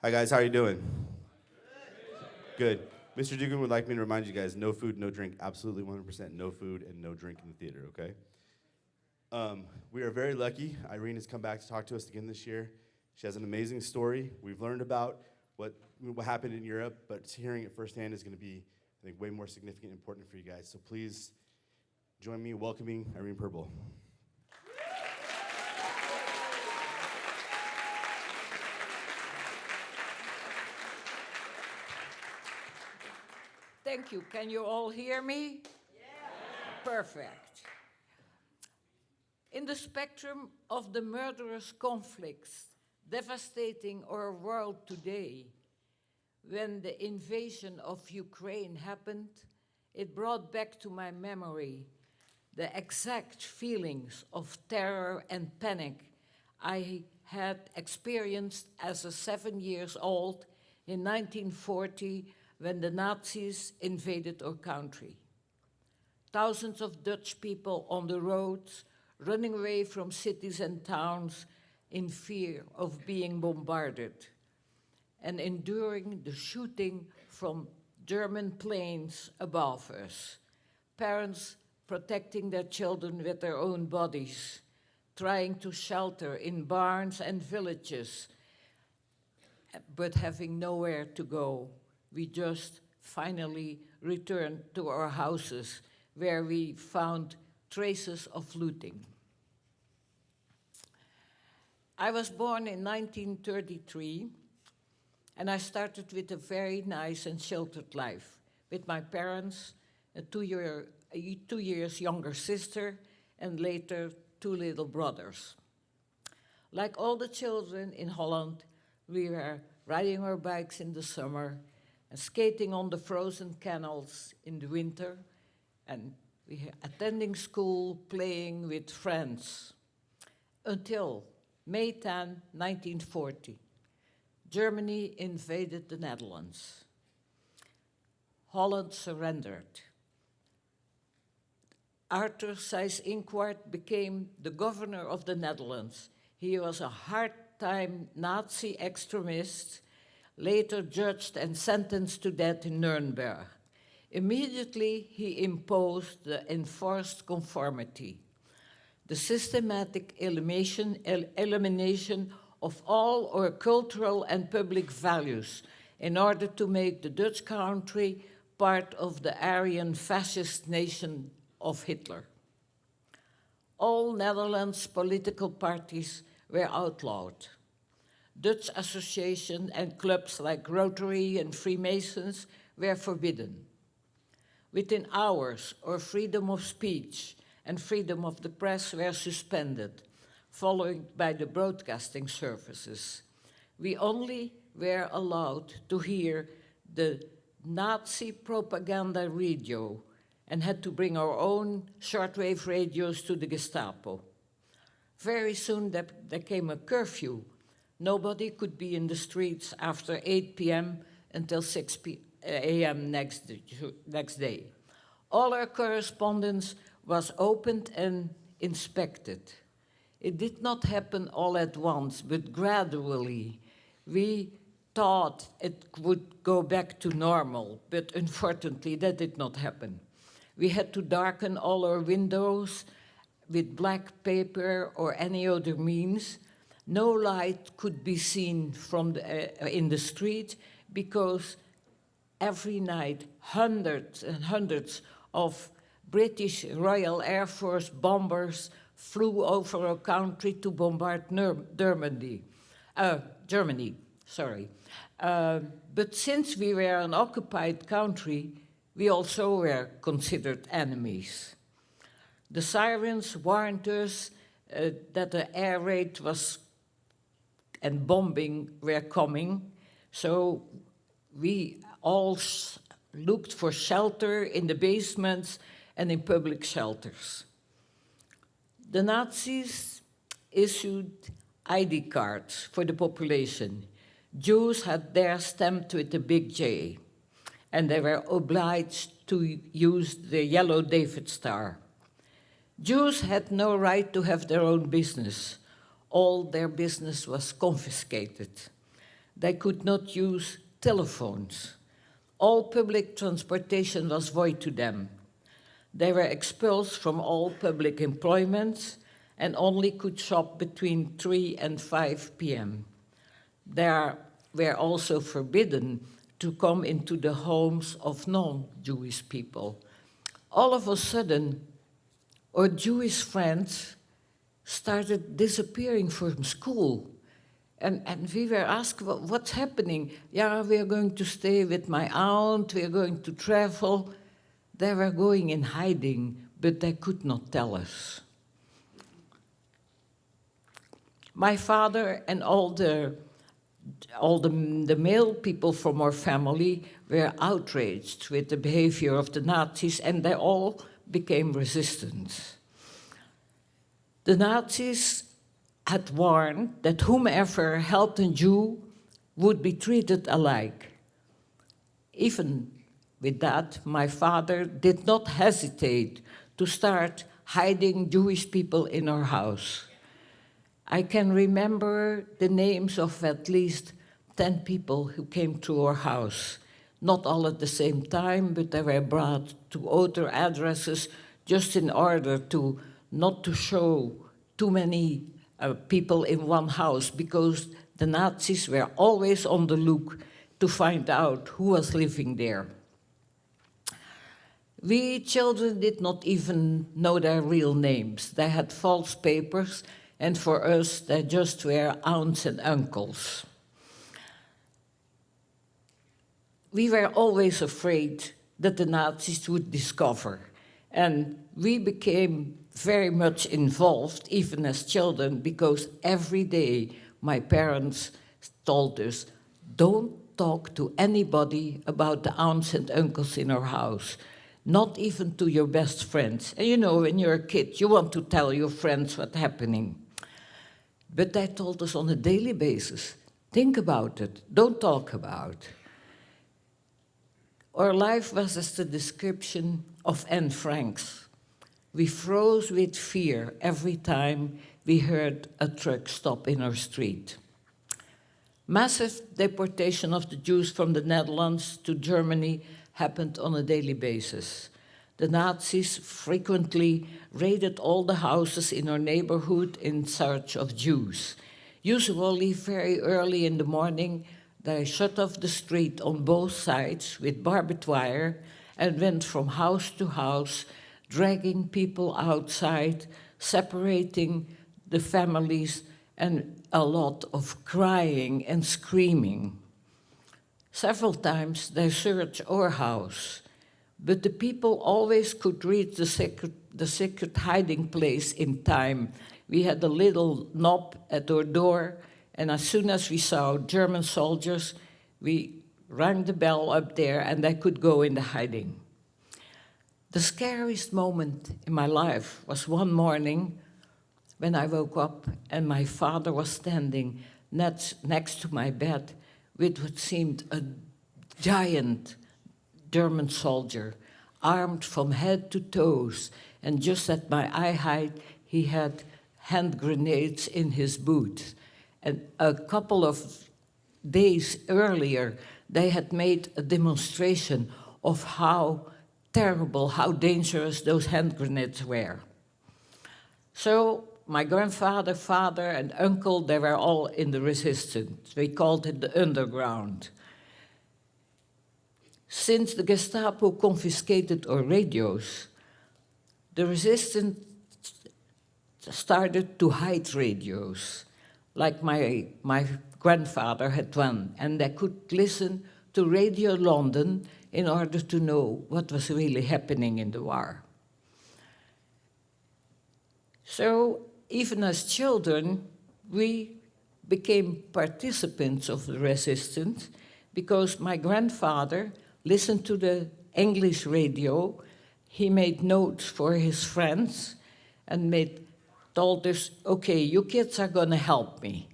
Hi guys, how are you doing? Good. Mr. Dugan would like me to remind you guys, no food, no drink, absolutely 100% no food and no drink in the theater, okay? We are very lucky. Irene has come back to talk to us again this year. She has an amazing story. We've learned about what happened in Europe, but hearing it firsthand is gonna be, I think, way more significant and important for you guys. So please join me in welcoming Irene Perbal. Thank you. Can you all hear me? Yeah. Perfect. In the spectrum of the murderous conflicts devastating our world today, when the invasion of Ukraine happened, it brought back to my memory the exact feelings of terror and panic I had experienced as a 7-year-old in 1940 when the Nazis invaded our country. Thousands of Dutch people on the roads, running away from cities and towns in fear of being bombarded, and enduring the shooting from German planes above us. Parents protecting their children with their own bodies, trying to shelter in barns and villages, but having nowhere to go. We just finally returned to our houses where we found traces of looting. I was born in 1933, and I started with a very nice and sheltered life with my parents, a 2 years younger sister, and later 2 little brothers. Like all the children in Holland, we were riding our bikes in the summer and skating on the frozen canals in the winter, and we were attending school, playing with friends, until May 10, 1940. Germany invaded the Netherlands. Holland surrendered. Arthur Seyss-Inquart became the governor of the Netherlands. He was a hard-time Nazi extremist, later judged and sentenced to death in Nuremberg. Immediately, he imposed the enforced conformity, the systematic elimination of all our cultural and public values in order to make the Dutch country part of the Aryan fascist nation of Hitler. All Netherlands political parties were outlawed. Dutch associations and clubs like Rotary and Freemasons were forbidden. Within hours, our freedom of speech and freedom of the press were suspended, followed by the broadcasting services. We only were allowed to hear the Nazi propaganda radio and had to bring our own shortwave radios to the Gestapo. Very soon there came a curfew. Nobody could be in the streets after 8 p.m. until 6 a.m. next day. All our correspondence was opened and inspected. It did not happen all at once, but gradually. We thought it would go back to normal, but unfortunately that did not happen. We had to darken all our windows with black paper or any other means. No light could be seen from in the street because every night hundreds and hundreds of British Royal Air Force bombers flew over our country to bombard Germany. But since we were an occupied country, we also were considered enemies. The sirens warned us that the air raid was and bombing were coming, so we all looked for shelter in the basements and in public shelters. The Nazis issued ID cards for the population. Jews had theirs stamped with a big J, and they were obliged to use the yellow David star. Jews had no right to have their own business. All their business was confiscated. They could not use telephones. All public transportation was void to them. They were expelled from all public employments and only could shop between 3 and 5 p.m. They were also forbidden to come into the homes of non-Jewish people. All of a sudden, our Jewish friends started disappearing from school. And we were asked, what's happening? Yeah, we are going to stay with my aunt, we are going to travel. They were going in hiding, but they could not tell us. My father and all the male people from our family were outraged with the behavior of the Nazis, and they all became resistant. The Nazis had warned that whomever helped a Jew would be treated alike. Even with that, my father did not hesitate to start hiding Jewish people in our house. I can remember the names of at least 10 people who came to our house. Not all at the same time, but they were brought to other addresses just in order to not to show too many people in one house, because the Nazis were always on the look to find out who was living there. We children did not even know their real names. They had false papers, and for us, they just were aunts and uncles. We were always afraid that the Nazis would discover, and we became very much involved, even as children, because every day my parents told us, don't talk to anybody about the aunts and uncles in our house, not even to your best friends. And you know, when you're a kid, you want to tell your friends what's happening. But they told us on a daily basis, think about it, don't talk about it. Our life was as the description of Anne Frank's. We froze with fear every time we heard a truck stop in our street. Massive deportation of the Jews from the Netherlands to Germany happened on a daily basis. The Nazis frequently raided all the houses in our neighborhood in search of Jews. Usually very early in the morning, they shut off the street on both sides with barbed wire and went from house to house, dragging people outside, separating the families, and a lot of crying and screaming. Several times they searched our house, but the people always could reach the secret hiding place in time. We had a little knob at our door, and as soon as we saw German soldiers, we rang the bell up there and they could go into hiding. The scariest moment in my life was one morning when I woke up and my father was standing next to my bed with what seemed a giant German soldier, armed from head to toes, and just at my eye height, he had hand grenades in his boots. And a couple of days earlier, they had made a demonstration of how terrible, how dangerous those hand grenades were. So my grandfather, father, and uncle, they were all in the resistance. We called it the underground. Since the Gestapo confiscated our radios, the resistance started to hide radios, like my grandfather had one, and they could listen to Radio London in order to know what was really happening in the war. So even as children, we became participants of the resistance because my grandfather listened to the English radio. He made notes for his friends and told us, okay, you kids are going to help me.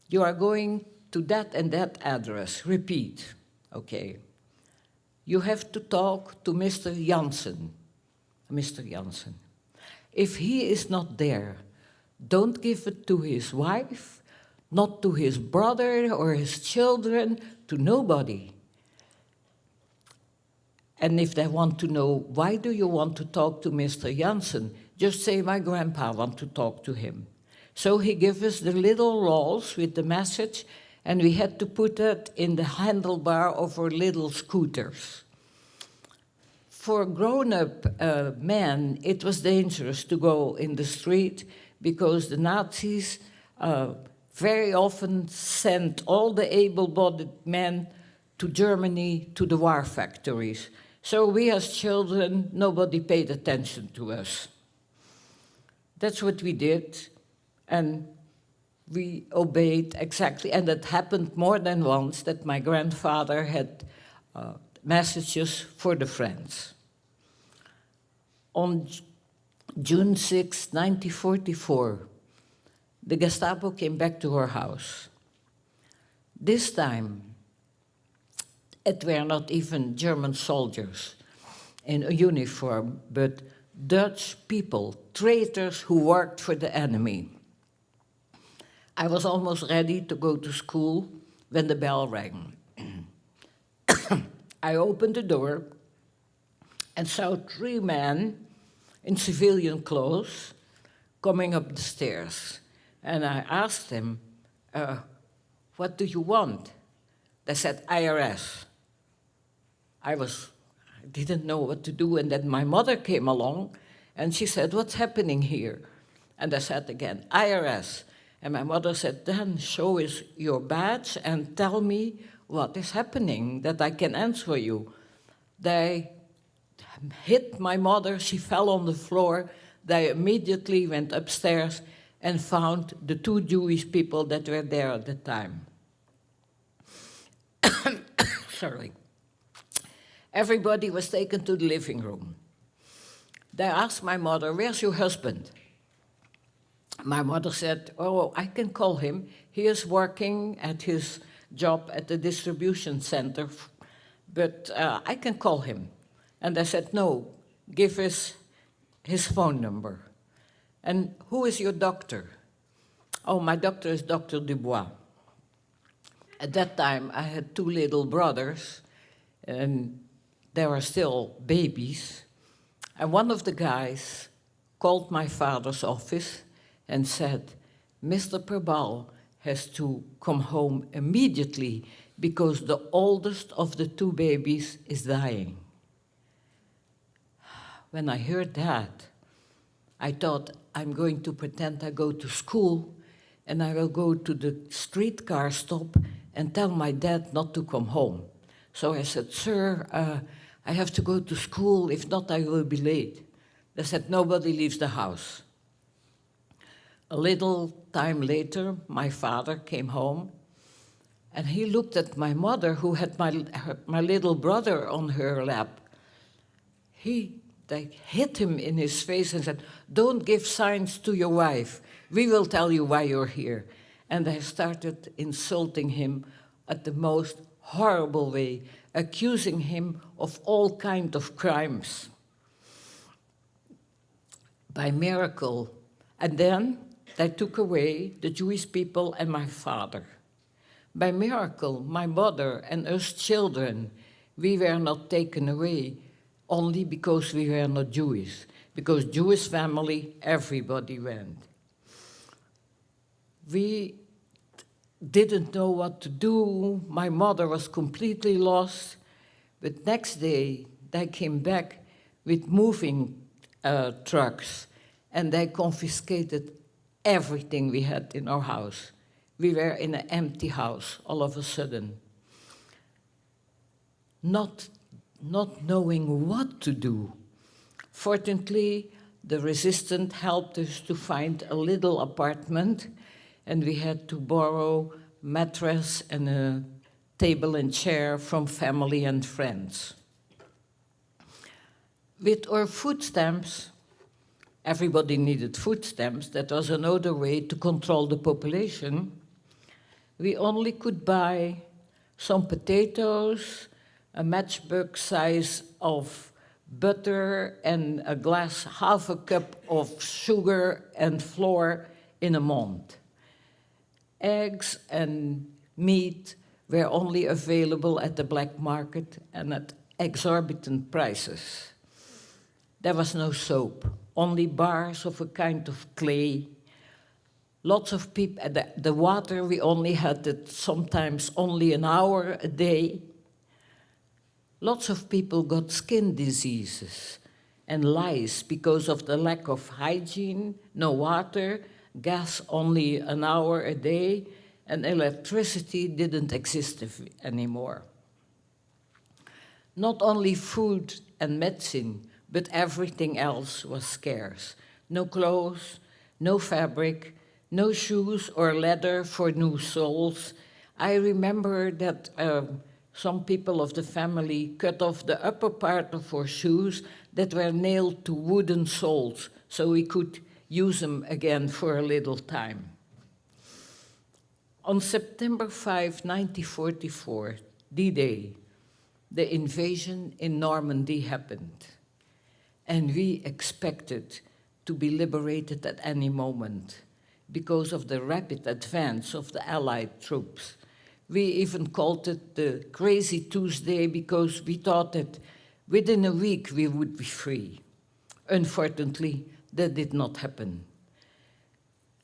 You are going to that and that address. Repeat. Okay. You have to talk to Mr. Jansen. Mr. Jansen. If he is not there, don't give it to his wife, not to his brother or his children, to nobody. And if they want to know, why do you want to talk to Mr. Jansen? Just say, my grandpa wants to talk to him. So he gave us the little rolls with the message, and we had to put it in the handlebar of our little scooters. For grown-up men, it was dangerous to go in the street because the Nazis very often sent all the able-bodied men to Germany, to the war factories. So we as children, nobody paid attention to us. That's what we did, and we obeyed exactly. And it happened more than once that my grandfather had messages for the friends. On June 6, 1944, the Gestapo came back to our house. This time, it were not even German soldiers in a uniform, but Dutch people, traitors who worked for the enemy. I was almost ready to go to school when the bell rang. I opened the door and saw 3 men in civilian clothes coming up the stairs. And I asked them, what do you want? They said, IRS. I didn't know what to do, and then my mother came along, and she said, what's happening here? And I said again, IRS. And my mother said, then show us your badge and tell me what is happening, that I can answer you. They hit my mother, she fell on the floor. They immediately went upstairs and found the 2 Jewish people that were there at the time. Sorry. Everybody was taken to the living room. They asked my mother, where's your husband? My mother said, oh, I can call him. He is working at his job at the distribution center, but I can call him. And I said, no, give us his phone number. And who is your doctor? Oh, my doctor is Dr. Dubois. At that time, I had 2 little brothers, and they were still babies. And one of the guys called my father's office and said, Mr. Perbal has to come home immediately because the oldest of the 2 babies is dying. When I heard that, I thought, I'm going to pretend I go to school, and I will go to the streetcar stop and tell my dad not to come home. So I said, sir, I have to go to school, if not I will be late. They said, nobody leaves the house. A little time later, my father came home, and he looked at my mother, who had my little brother on her lap. They hit him in his face and said, don't give signs to your wife. We will tell you why you're here. And they started insulting him at the most horrible way, accusing him of all kinds of crimes. By miracle. And then they took away the Jewish people and my father. By miracle, my mother and us children, we were not taken away only because we were not Jewish. Because Jewish family, everybody went. We didn't know what to do. My mother was completely lost. But next day, they came back with moving trucks, and they confiscated everything we had in our house. We were in an empty house all of a sudden. Not knowing what to do. Fortunately, the resistance helped us to find a little apartment, and we had to borrow a mattress and a table and chair from family and friends. With our food stamps, everybody needed food stamps. That was another way to control the population. We only could buy some potatoes, a matchbook size of butter, and a glass, half a cup of sugar and flour in a month. Eggs and meat were only available at the black market and at exorbitant prices. There was no soap, only bars of a kind of clay. Lots of people, the water, we only had it sometimes only an hour a day. Lots of people got skin diseases and lice because of the lack of hygiene, no water, gas only an hour a day, and electricity didn't exist anymore. Not only food and medicine, but everything else was scarce. No clothes, no fabric, no shoes or leather for new soles. I remember that some people of the family cut off the upper part of our shoes that were nailed to wooden soles so we could use them again for a little time. On September 5, 1944, D-Day, the invasion in Normandy happened, and we expected to be liberated at any moment because of the rapid advance of the Allied troops. We even called it the Crazy Tuesday because we thought that within a week we would be free. Unfortunately, that did not happen.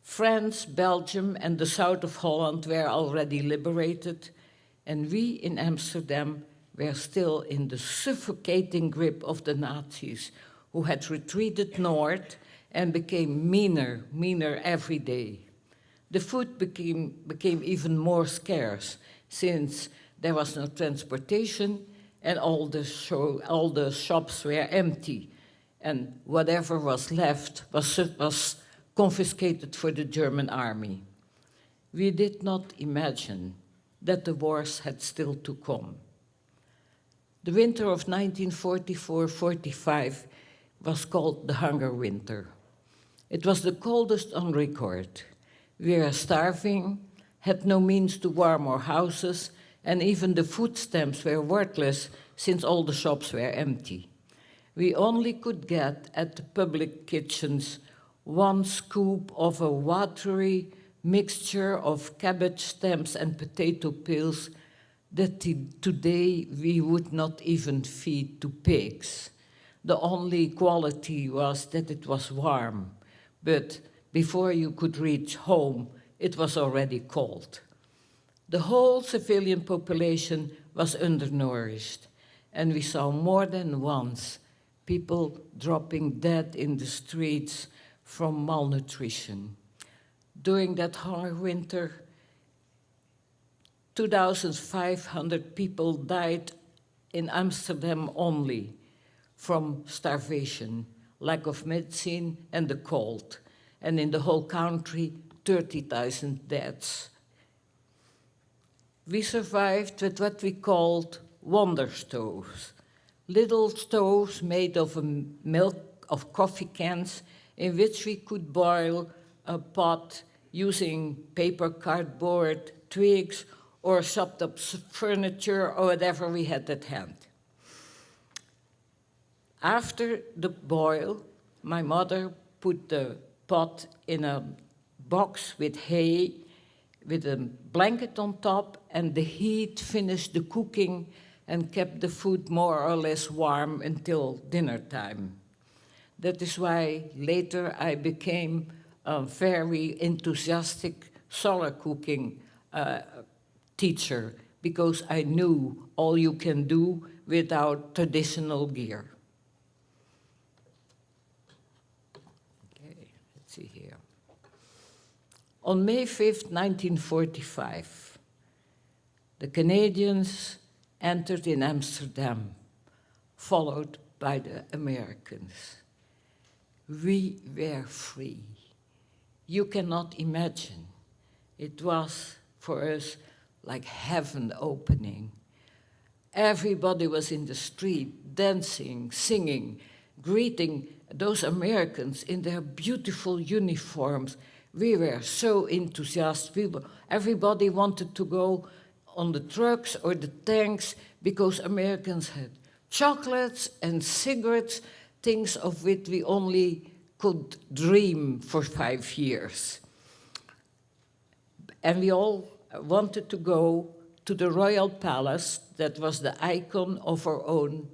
France, Belgium, and the south of Holland were already liberated, and we in Amsterdam were still in the suffocating grip of the Nazis, who had retreated north and became meaner every day. The food became even more scarce since there was no transportation and all the shops were empty, and whatever was left was confiscated for the German army. We did not imagine that the wars had still to come. The winter of 1944-45 was called the Hunger Winter. It was the coldest on record. We were starving, had no means to warm our houses, and even the food stamps were worthless since all the shops were empty. We only could get at the public kitchens 1 scoop of a watery mixture of cabbage stems and potato peels that today we would not even feed to pigs. The only quality was that it was warm, but before you could reach home, it was already cold. The whole civilian population was undernourished, and we saw more than once people dropping dead in the streets from malnutrition. During that hunger winter, 2,500 people died in Amsterdam only from starvation, lack of medicine, and the cold. And in the whole country, 30,000 deaths. We survived with what we called wonder stoves, little stoves made of milk of coffee cans in which we could boil a pot using paper, cardboard, twigs, or chopped up furniture or whatever we had at hand. After the boil, my mother put the pot in a box with hay, with a blanket on top, and the heat finished the cooking and kept the food more or less warm until dinner time. That is why later I became a very enthusiastic solar cooking teacher, because I knew all you can do without traditional gear. Okay, let's see here. On May 5th, 1945, the Canadians entered in Amsterdam, followed by the Americans. We were free. You cannot imagine. It was, for us, like heaven opening. Everybody was in the street, dancing, singing, greeting those Americans in their beautiful uniforms. We were so enthusiastic. Everybody wanted to go on the trucks or the tanks because Americans had chocolates and cigarettes, things of which we only could dream for 5 years. And we all wanted to go to the royal palace that was the icon of our own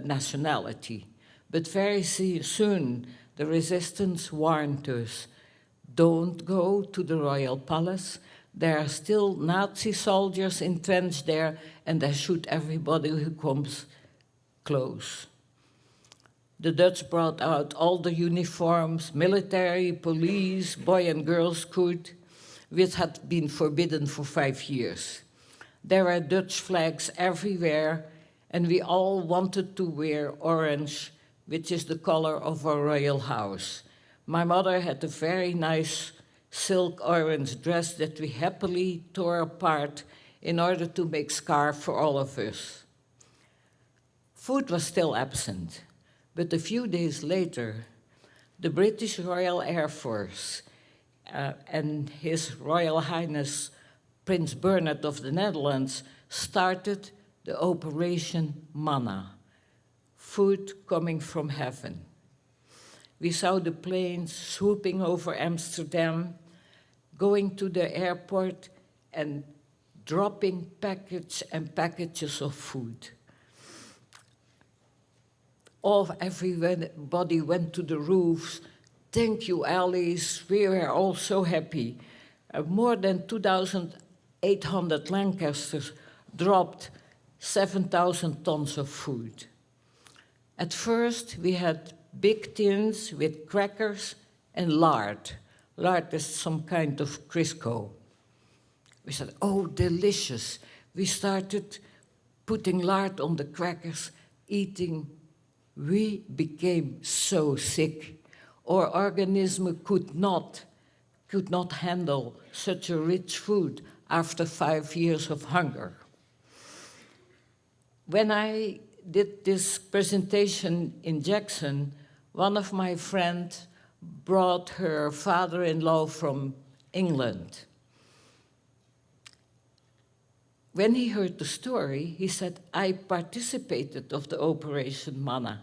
nationality. But very soon, the resistance warned us, don't go to the royal palace. There are still Nazi soldiers entrenched there, and they shoot everybody who comes close. The Dutch brought out all the uniforms, military, police, boy and girl school, which had been forbidden for 5 years. There were Dutch flags everywhere, and we all wanted to wear orange, which is the color of our royal house. My mother had a very nice silk orange dress that we happily tore apart in order to make scarf for all of us. Food was still absent, but a few days later, the British Royal Air Force and His Royal Highness Prince Bernhard of the Netherlands started the Operation Manna, food coming from heaven. We saw the planes swooping over Amsterdam, going to the airport and dropping packets and packages of food. Everybody went to the roofs. Thank you, Alice. We were all so happy. More than 2,800 Lancasters dropped 7,000 tons of food. At first, we had big tins with crackers and lard. Lard is some kind of Crisco. We said, oh, delicious. We started putting lard on the crackers, eating. We became so sick. Our organism could not handle such a rich food after 5 years of hunger. When I did this presentation in Jackson, one of my friends brought her father-in-law from England. When he heard the story, he said, I participated of the Operation Manna.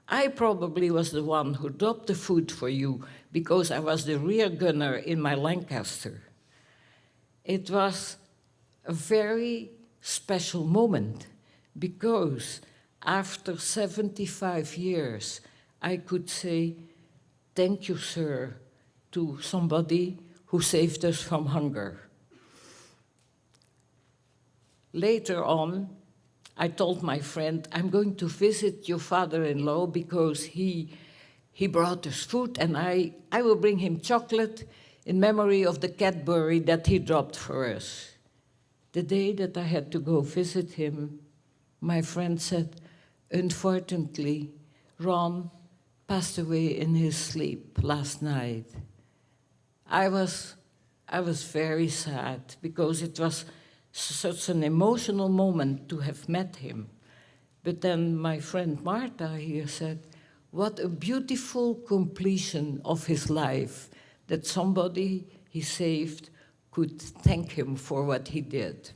I probably was the one who dropped the food for you because I was the rear gunner in my Lancaster. It was a very special moment because after 75 years, I could say, thank you, sir, to somebody who saved us from hunger. Later on, I told my friend, I'm going to visit your father-in-law because he brought us food and I will bring him chocolate in memory of the Cadbury that he dropped for us. The day that I had to go visit him, my friend said, unfortunately, Ron passed away in his sleep last night. I was very sad because it was such an emotional moment to have met him. But then my friend Martha here said, what a beautiful completion of his life that somebody he saved could thank him for what he did.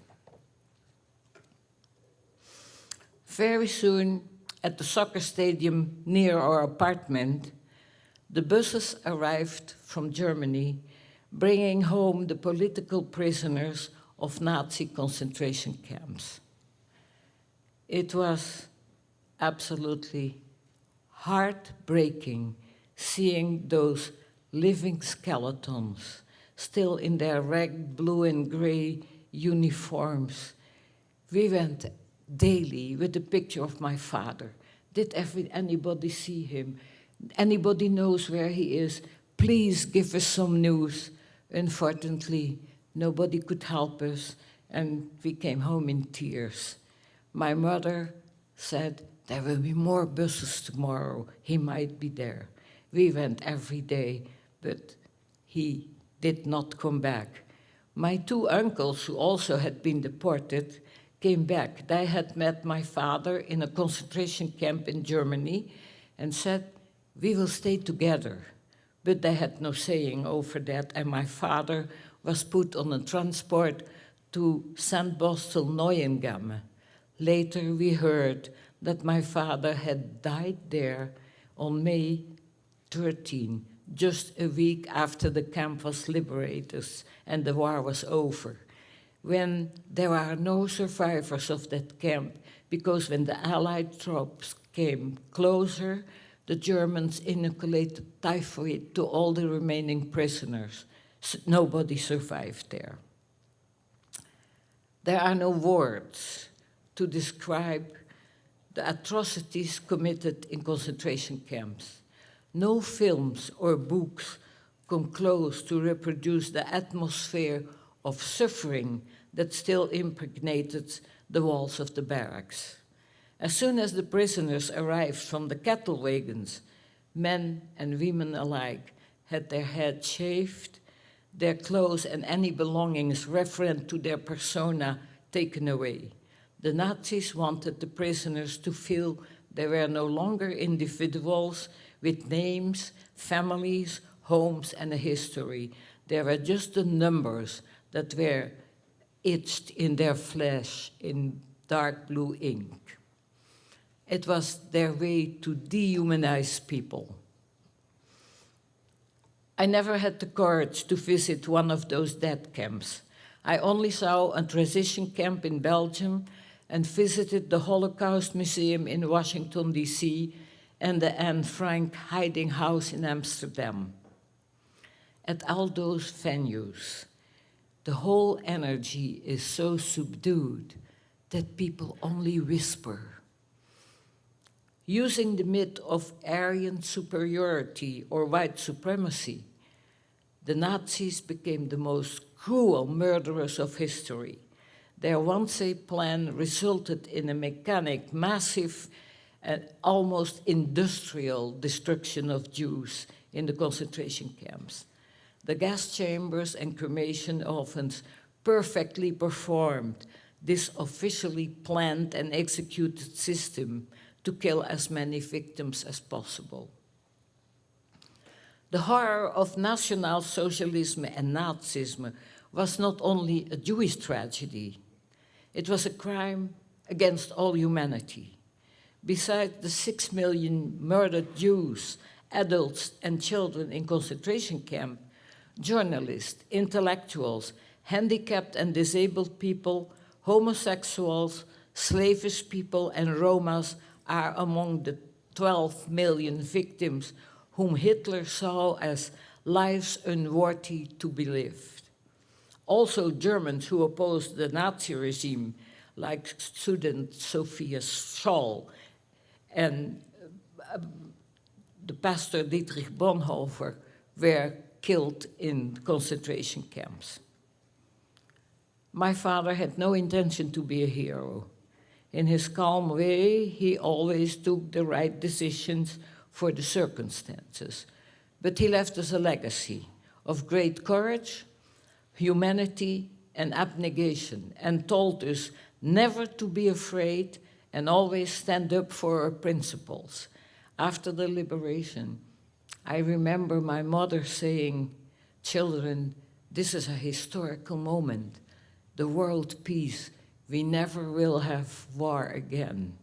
Very soon, at the soccer stadium near our apartment, the buses arrived from Germany, bringing home the political prisoners of Nazi concentration camps. It was absolutely heartbreaking seeing those living skeletons still in their red, blue, and gray uniforms. We went daily with a picture of my father. Did anybody see him? Anybody knows where he is? Please give us some news. Unfortunately, nobody could help us, and we came home in tears. My mother said, there will be more buses tomorrow. He might be there. We went every day, but he did not come back. My two uncles, who also had been deported, came back. They had met my father in a concentration camp in Germany and said, we will stay together. But they had no saying over that, and my father was put on a transport to St. Bostel Neuengamme. Later we heard that my father had died there on May 13, just a week after the camp was liberated and the war was over, when there are no survivors of that camp, because when the Allied troops came closer, the Germans inoculated typhoid to all the remaining prisoners. Nobody survived there. There are no words to describe the atrocities committed in concentration camps. No films or books come close to reproduce the atmosphere of suffering that still impregnated the walls of the barracks. As soon as the prisoners arrived from the cattle wagons, men and women alike had their heads shaved, their clothes and any belongings referent to their persona taken away. The Nazis wanted the prisoners to feel they were no longer individuals with names, families, homes, and a history. They were just the numbers that were etched in their flesh in dark blue ink. It was their way to dehumanize people. I never had the courage to visit one of those death camps. I only saw a transition camp in Belgium and visited the Holocaust Museum in Washington, D.C., and the Anne Frank hiding house in Amsterdam. At all those venues, the whole energy is so subdued that people only whisper. Using the myth of Aryan superiority or white supremacy, the Nazis became the most cruel murderers of history. Their one-day plan resulted in a mechanic, massive, and almost industrial destruction of Jews in the concentration camps. The gas chambers and cremation ovens perfectly performed this officially planned and executed system to kill as many victims as possible. The horror of National Socialism and Nazism was not only a Jewish tragedy, it was a crime against all humanity. Besides the 6 million murdered Jews, adults, and children in concentration camp, journalists, intellectuals, handicapped and disabled people, homosexuals, slavish people, and Romas are among the 12 million victims whom Hitler saw as lives unworthy to be lived. Also Germans who opposed the Nazi regime, like student Sophia Scholl and the pastor Dietrich Bonhoeffer, were killed in concentration camps. My father had no intention to be a hero. In his calm way, he always took the right decisions for the circumstances. But he left us a legacy of great courage, humanity, and abnegation, and told us never to be afraid and always stand up for our principles. After the liberation, I remember my mother saying, "Children, this is a historical moment. The world peace. We never will have war again."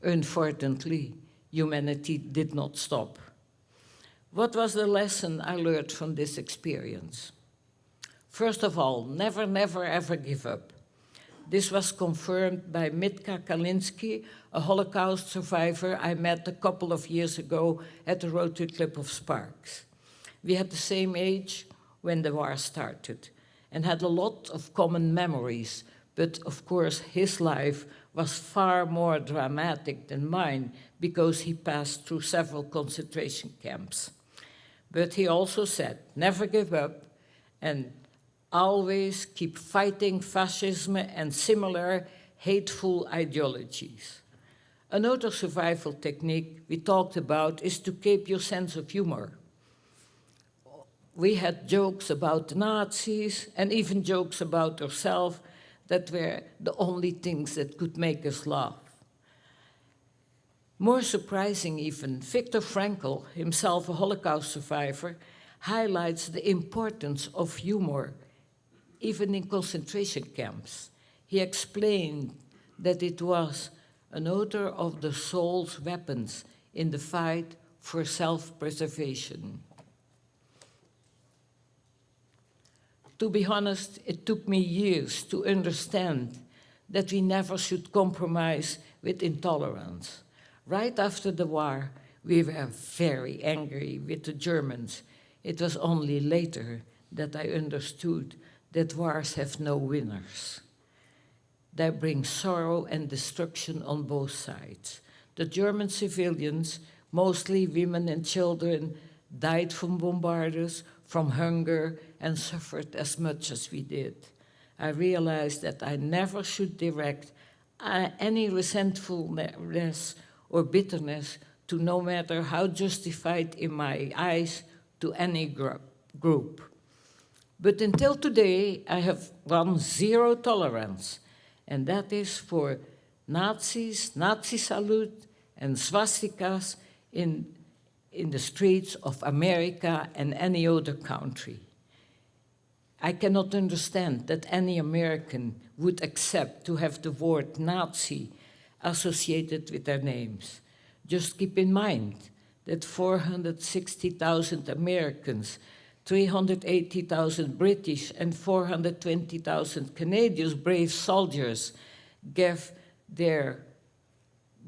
Unfortunately, humanity did not stop. What was the lesson I learned from this experience? First of all, never, never, ever give up. This was confirmed by Mitka Kalinski, a Holocaust survivor I met a couple of years ago at the Rotary Club of Sparks. We had the same age when the war started and had a lot of common memories, but of course his life was far more dramatic than mine because he passed through several concentration camps. But he also said, never give up and always keep fighting fascism and similar hateful ideologies. Another survival technique we talked about is to keep your sense of humor. We had jokes about the Nazis and even jokes about ourselves that were the only things that could make us laugh. More surprising even, Viktor Frankl, himself a Holocaust survivor, highlights the importance of humor, even in concentration camps. He explained that it was another of the soul's weapons in the fight for self-preservation. To be honest, it took me years to understand that we never should compromise with intolerance. Right after the war, we were very angry with the Germans. It was only later that I understood that wars have no winners. They bring sorrow and destruction on both sides. The German civilians, mostly women and children, died from bombarders, from hunger, and suffered as much as we did. I realized that I never should direct any resentfulness or bitterness to, no matter how justified in my eyes, to any group. But until today, I have won zero tolerance, and that is for Nazis, Nazi salute, and swastikas in the streets of America and any other country. I cannot understand that any American would accept to have the word Nazi associated with their names. Just keep in mind that 460,000 Americans, 380,000 British, and 420,000 Canadians, brave soldiers,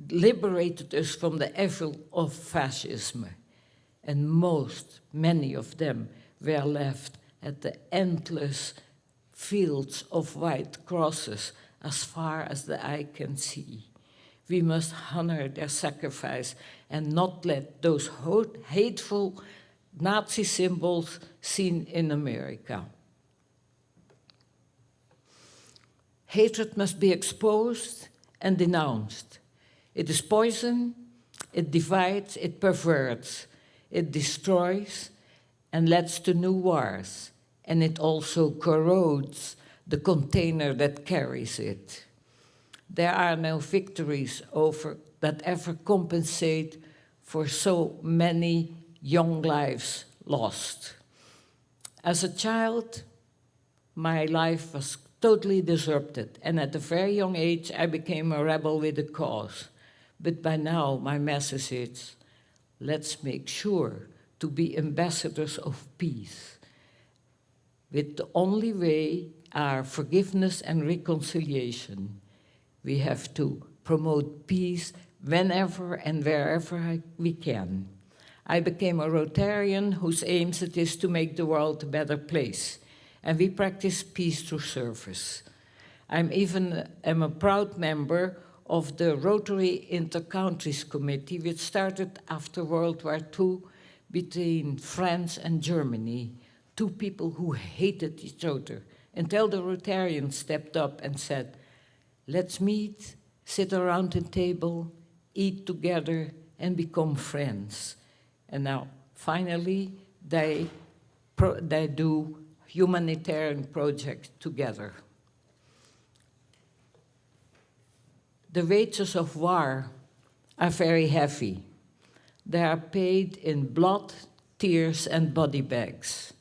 liberated us from the evil of fascism. And many of them were left at the endless fields of white crosses as far as the eye can see. We must honor their sacrifice and not let those hateful Nazi symbols seen in America. Hatred must be exposed and denounced. It is poison, it divides, it perverts, it destroys and leads to new wars, and it also corrodes the container that carries it. There are no victories that ever compensate for so many young lives lost. As a child, my life was totally disrupted, and at a very young age, I became a rebel with a cause. But by now, my message is, let's make sure to be ambassadors of peace. With the only way are forgiveness and reconciliation. We have to promote peace whenever and wherever we can. I became a Rotarian whose aims it is to make the world a better place, and we practice peace through service. I'm a proud member of the Rotary Intercountries Committee, which started after World War II between France and Germany, two people who hated each other, until the Rotarians stepped up and said, let's meet, sit around a table, eat together, and become friends. And now, finally, they do humanitarian projects together. The wages of war are very heavy. They are paid in blood, tears, and body bags.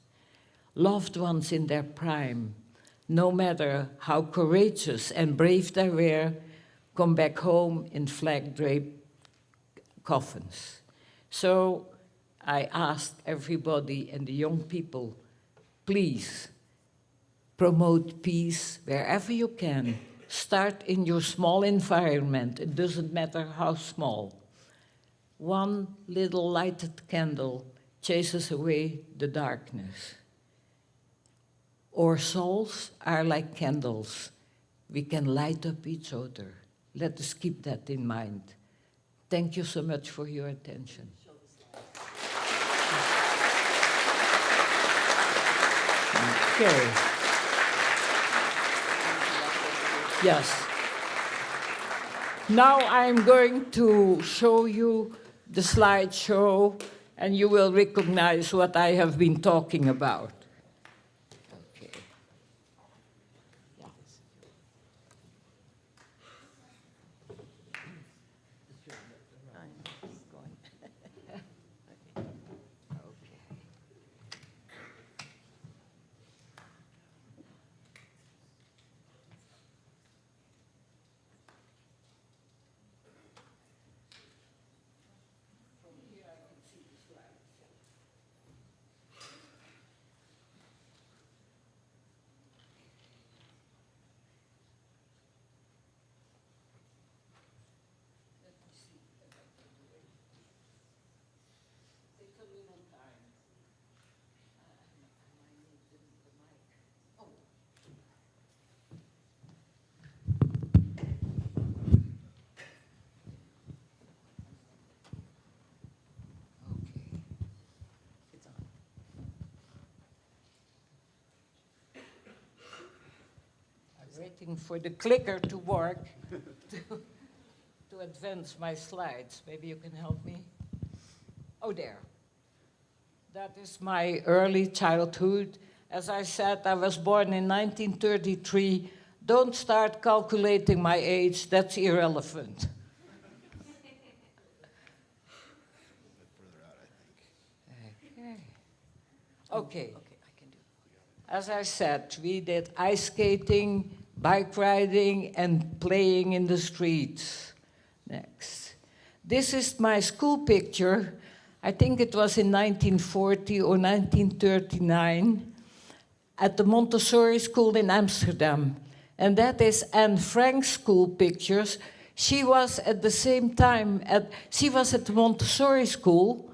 Loved ones in their prime, no matter how courageous and brave they were, come back home in flag-draped coffins. So I asked everybody and the young people, please promote peace wherever you can. Start in your small environment. It doesn't matter how small. One little lighted candle chases away the darkness. Our souls are like candles. We can light up each other. Let us keep that in mind. Thank you so much for your attention. Okay. Yes. Now I'm going to show you the slideshow, and you will recognize what I have been talking about. Okay. Yeah. waiting for the clicker to work to advance my slides. Maybe you can help me. Oh, there. That is my early childhood. As I said, I was born in 1933. Don't start calculating my age, that's irrelevant. Okay. As I said, we did ice skating, bike riding, and playing in the streets. Next. This is my school picture. I think it was in 1940 or 1939 at the Montessori school in Amsterdam. And that is Anne Frank's school pictures. She was at the same time, she was at the Montessori school,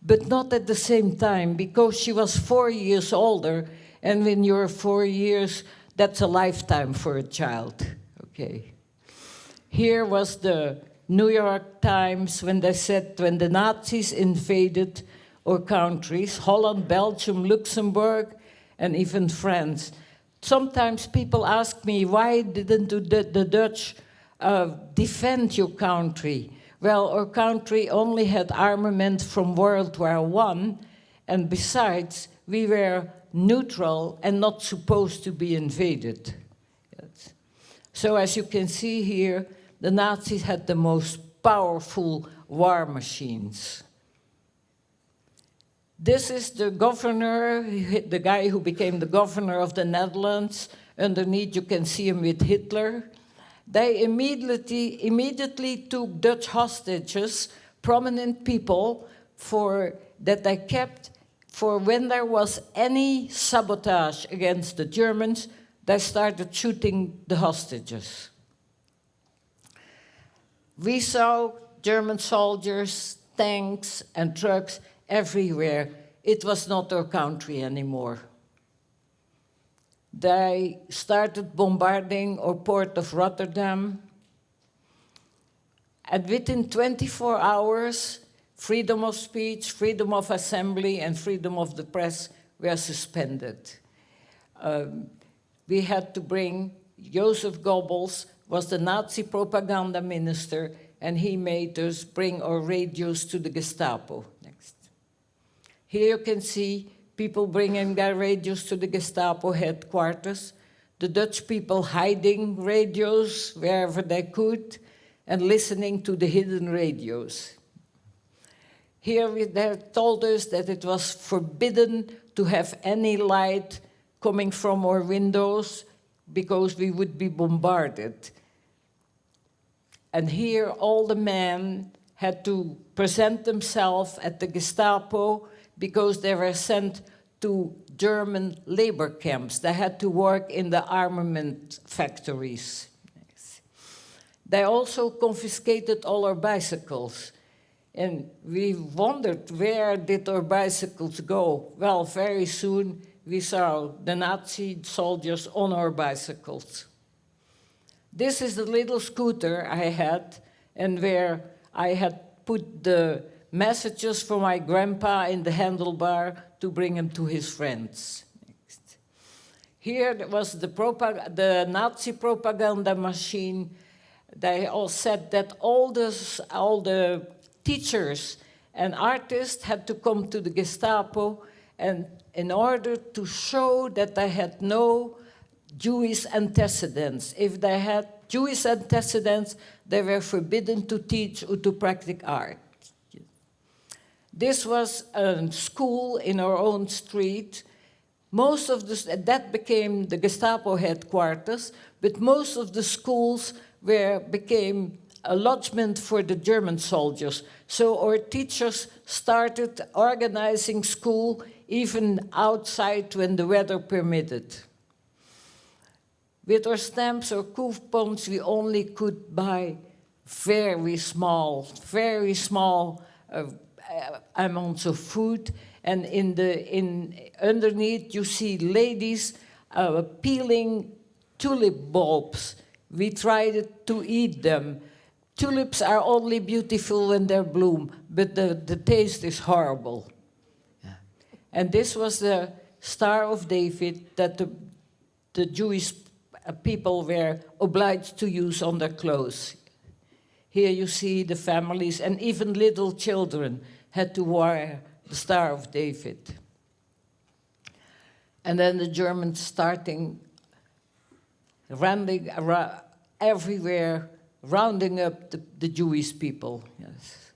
but not at the same time, because she was 4 years older, and when you're 4 years, that's a lifetime for a child. Okay. Here was the New York Times when they said when the Nazis invaded our countries, Holland, Belgium, Luxembourg, and even France. Sometimes people ask me, why didn't the Dutch defend your country? Well, our country only had armament from World War I, and besides, we were neutral and not supposed to be invaded. Yes. So as you can see here, the Nazis had the most powerful war machines. This is the governor, the guy who became the governor of the Netherlands. Underneath you can see him with Hitler. They immediately took Dutch hostages, prominent people, that they kept for when there was any sabotage against the Germans. They started shooting the hostages. We saw German soldiers, tanks, and trucks everywhere. It was not our country anymore. They started bombarding our port of Rotterdam. And within 24 hours, freedom of speech, freedom of assembly, and freedom of the press were suspended. We had to bring, Joseph Goebbels was the Nazi propaganda minister, and he made us bring our radios to the Gestapo. Next. Here you can see people bringing their radios to the Gestapo headquarters, the Dutch people hiding radios wherever they could, and listening to the hidden radios. Here they told us that it was forbidden to have any light coming from our windows because we would be bombarded. And here all the men had to present themselves at the Gestapo because they were sent to German labor camps. They had to work in the armament factories. They also confiscated all our bicycles. And we wondered, where did our bicycles go? Well, very soon we saw the Nazi soldiers on our bicycles. This is the little scooter I had, and where I had put the messages from my grandpa in the handlebar to bring him to his friends. Next. Here was the Nazi propaganda machine. They all said that all the teachers and artists had to come to the Gestapo, and in order to show that they had no Jewish antecedents. If they had Jewish antecedents, they were forbidden to teach or to practice art. This was a school in our own street. Most of that became the Gestapo headquarters, but most of the schools became a lodgment for the German soldiers. So our teachers started organizing school even outside when the weather permitted. With our stamps or coupons, we only could buy very small amounts of food. And underneath, you see ladies peeling tulip bulbs. We tried to eat them. Tulips are only beautiful when they bloom, but the taste is horrible. Yeah. And this was the Star of David that the Jewish people were obliged to use on their clothes. Here you see the families, and even little children had to wear the Star of David. And then the Germans starting running around everywhere, rounding up the Jewish people. Yes.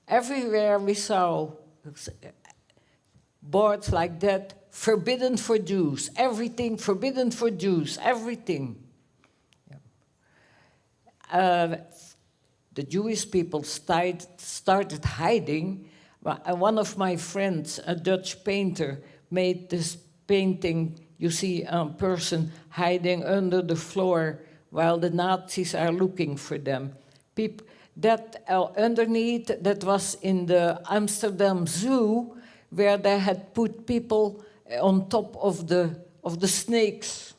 Everywhere we saw boards like that, forbidden for Jews, everything forbidden for Jews, everything. The Jewish people started hiding. One of my friends, a Dutch painter, made this painting. You see a person hiding under the floor while the Nazis are looking for them. Underneath, that was in the Amsterdam Zoo, where they had put people on top of the snakes.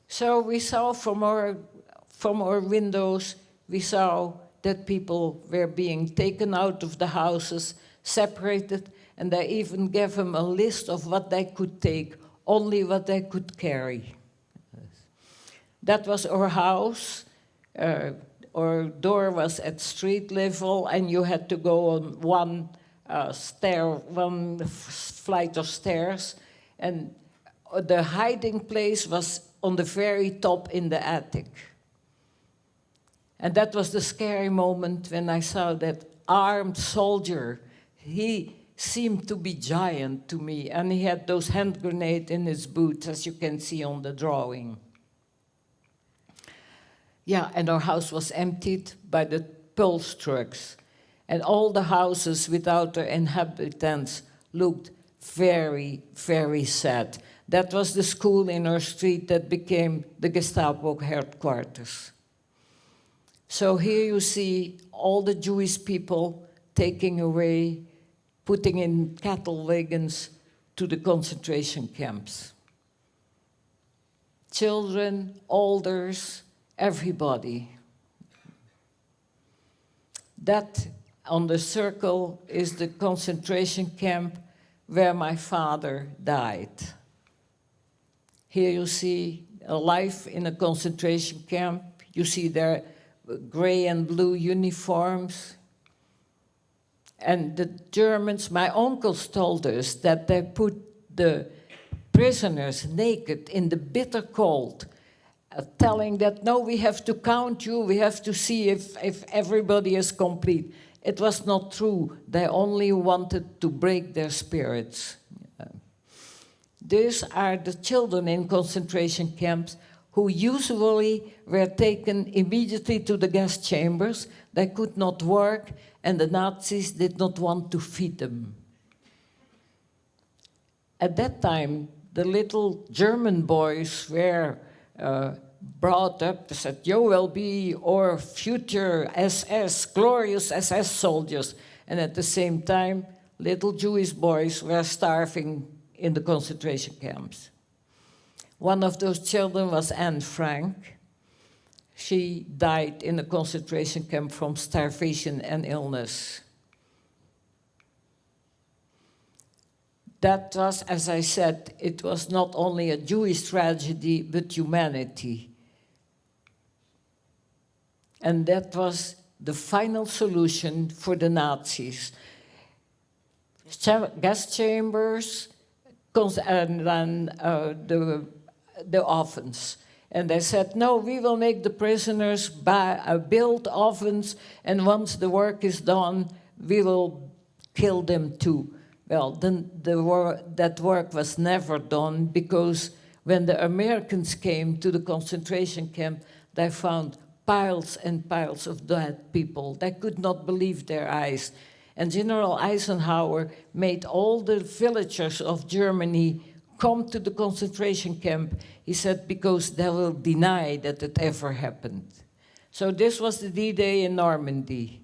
So we saw from our windows, we saw that people were being taken out of the houses, separated, and they even gave them a list of what they could take, only what they could carry. That was our house. Our door was at street level, and you had to go on one flight of stairs, and the hiding place was on the very top in the attic. And that was the scary moment when I saw that armed soldier. He seemed to be giant to me, and he had those hand grenades in his boots, as you can see on the drawing. Yeah, and our house was emptied by the pulse trucks. And all the houses without their inhabitants looked very, very sad. That was the school in our street that became the Gestapo headquarters. So here you see all the Jewish people taking away, putting in cattle wagons to the concentration camps. Children, elders, everybody. That on the circle is the concentration camp where my father died. Here you see a life in a concentration camp. You see their gray and blue uniforms. And the Germans, my uncles told us that they put the prisoners naked in the bitter cold, telling that, no, we have to count you, we have to see if everybody is complete. It was not true. They only wanted to break their spirits. These are the children in concentration camps who usually were taken immediately to the gas chambers. They could not work, and the Nazis did not want to feed them. At that time, the little German boys were brought up. They said, you will be our future SS, glorious SS soldiers. And at the same time, little Jewish boys were starving in the concentration camps. One of those children was Anne Frank. She died in a concentration camp from starvation and illness. That was, as I said, it was not only a Jewish tragedy, but humanity. And that was the final solution for the Nazis. Gas chambers, and then the ovens. And they said, no, we will make the prisoners build ovens, and once the work is done, we will kill them too. Well, then that work was never done, because when the Americans came to the concentration camp, they found piles and piles of dead people. They could not believe their eyes. And General Eisenhower made all the villagers of Germany come to the concentration camp. He said, because they will deny that it ever happened. So this was the D-Day in Normandy.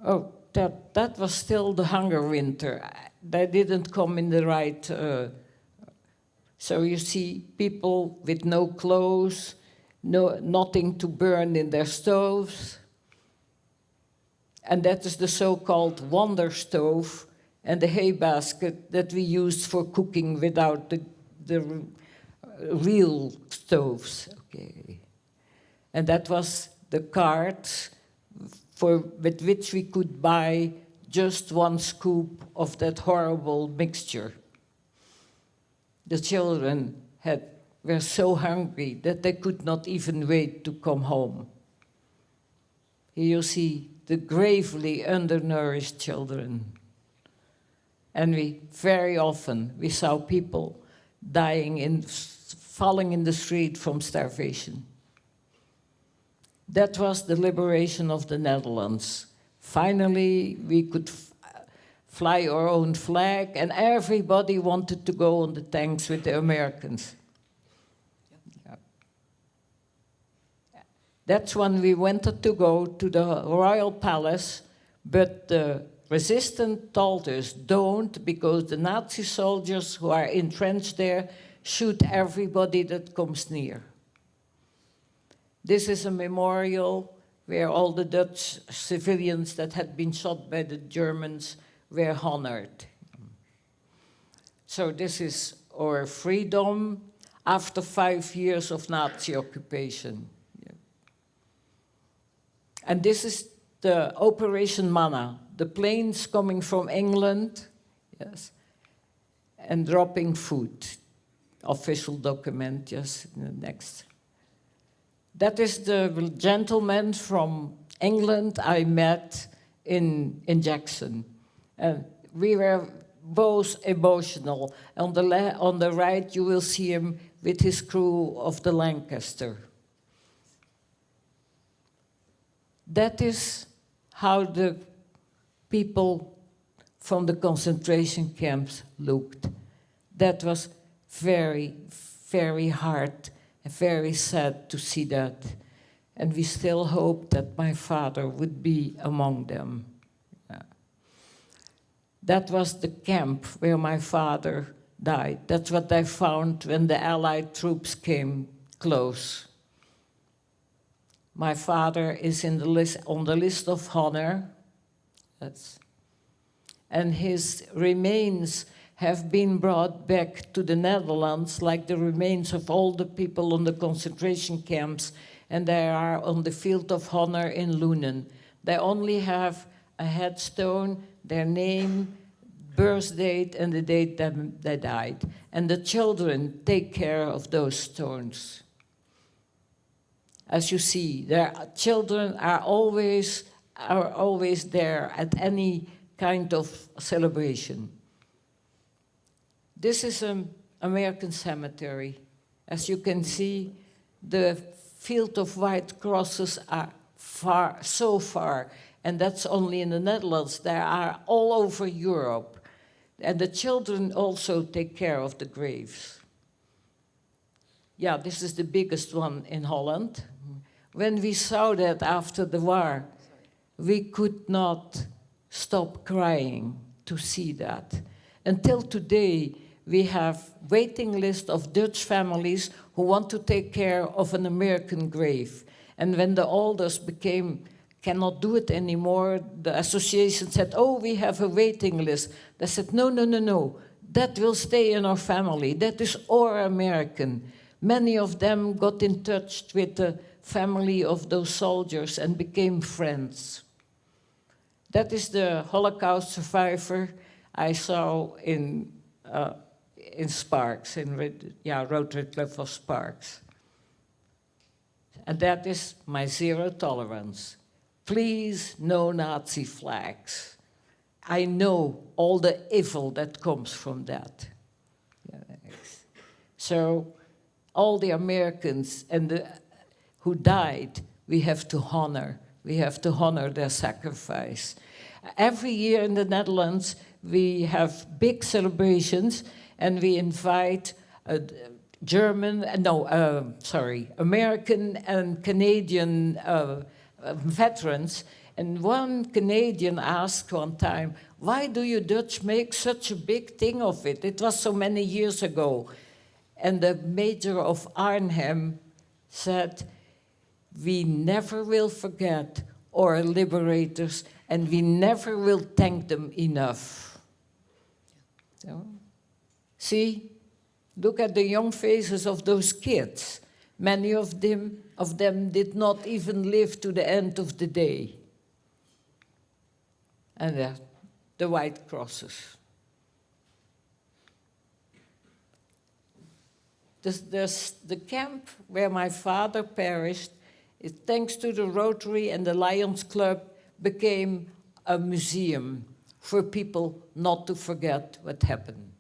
Oh, that was still the hunger winter. They didn't come in the right... so you see people with no clothes, nothing to burn in their stoves. And that is the so-called wonder stove and the hay basket that we used for cooking without the real stoves. Okay. And that was the card with which we could buy just 1 scoop of that horrible mixture. The children were so hungry that they could not even wait to come home. Here you see the gravely undernourished children. And very often we saw people dying falling in the street from starvation. That was the liberation of the Netherlands. Finally, we could fly our own flag, and everybody wanted to go on the tanks with the Americans. Yeah. That's when we wanted to go to the Royal Palace, but the resistant told us, don't, because the Nazi soldiers who are entrenched there shoot everybody that comes near. This is a memorial where all the Dutch civilians that had been shot by the Germans were honored. So this is our freedom after 5 years of Nazi occupation. Yeah. And this is the Operation Manna, the planes coming from England, yes, and dropping food. Official document, yes, next. That is the gentleman from England I met in Jackson. We were both emotional. On the right, you will see him with his crew of the Lancaster. That is how the people from the concentration camps looked. That was very, very hard and very sad to see that. And we still hope that my father would be among them. Yeah. That was the camp where my father died. That's what I found when the Allied troops came close. My father is on the list of honor. And his remains have been brought back to the Netherlands, like the remains of all the people on the concentration camps, and they are on the field of honor in Loenen. They only have a headstone, their name, birth date, and the date that they died. And the children take care of those stones. As you see, their children are always there at any kind of celebration. This is an American cemetery. As you can see, the field of white crosses are so far, and that's only in the Netherlands. They are all over Europe. And the children also take care of the graves. Yeah, this is the biggest one in Holland. When we saw that after the war, we could not stop crying to see that. Until today, we have waiting list of Dutch families who want to take care of an American grave. And when the elders cannot do it anymore, the association said, oh, we have a waiting list. They said, no, no, no, no, that will stay in our family. That is our American. Many of them got in touch with the family of those soldiers and became friends. That is the Holocaust survivor I saw in Sparks, Rotary Club of Sparks. And that is my zero tolerance. Please, no Nazi flags. I know all the evil that comes from that. So all the Americans who died, we have to honor. We have to honor their sacrifice. Every year in the Netherlands, we have big celebrations, and we invite American and Canadian veterans. And one Canadian asked one time, why do you Dutch make such a big thing of it? It was so many years ago. And the Major of Arnhem said, we never will forget our liberators, and we never will thank them enough. So, see, Look at the young faces of those kids. Many of them did not even live to the end of the day. And the white crosses. The camp where my father perished, thanks to the Rotary and the Lions Club, became a museum for people not to forget what happened.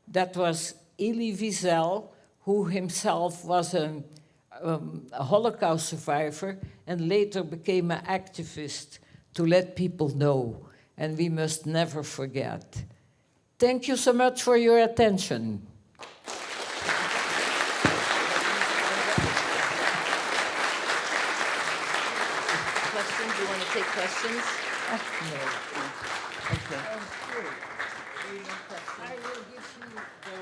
That was Elie Wiesel, who himself was a Holocaust survivor and later became an activist to let people know, and we must never forget. Thank you so much for your attention. Questions? You want to take questions? No. Okay. I will give you the...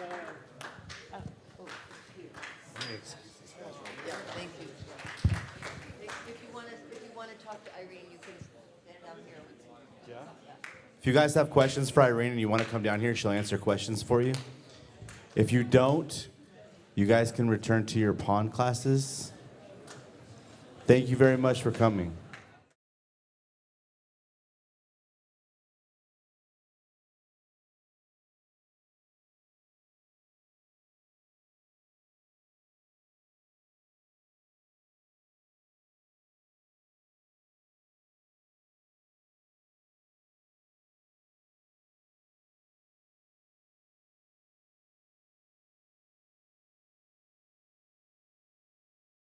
Yeah, thank you. If you want to talk to Irene, you can stand down here. If you guys have questions for Irene and you want to come down here, she'll answer questions for you. If you don't, you guys can return to your pawn classes. Thank you very much for coming.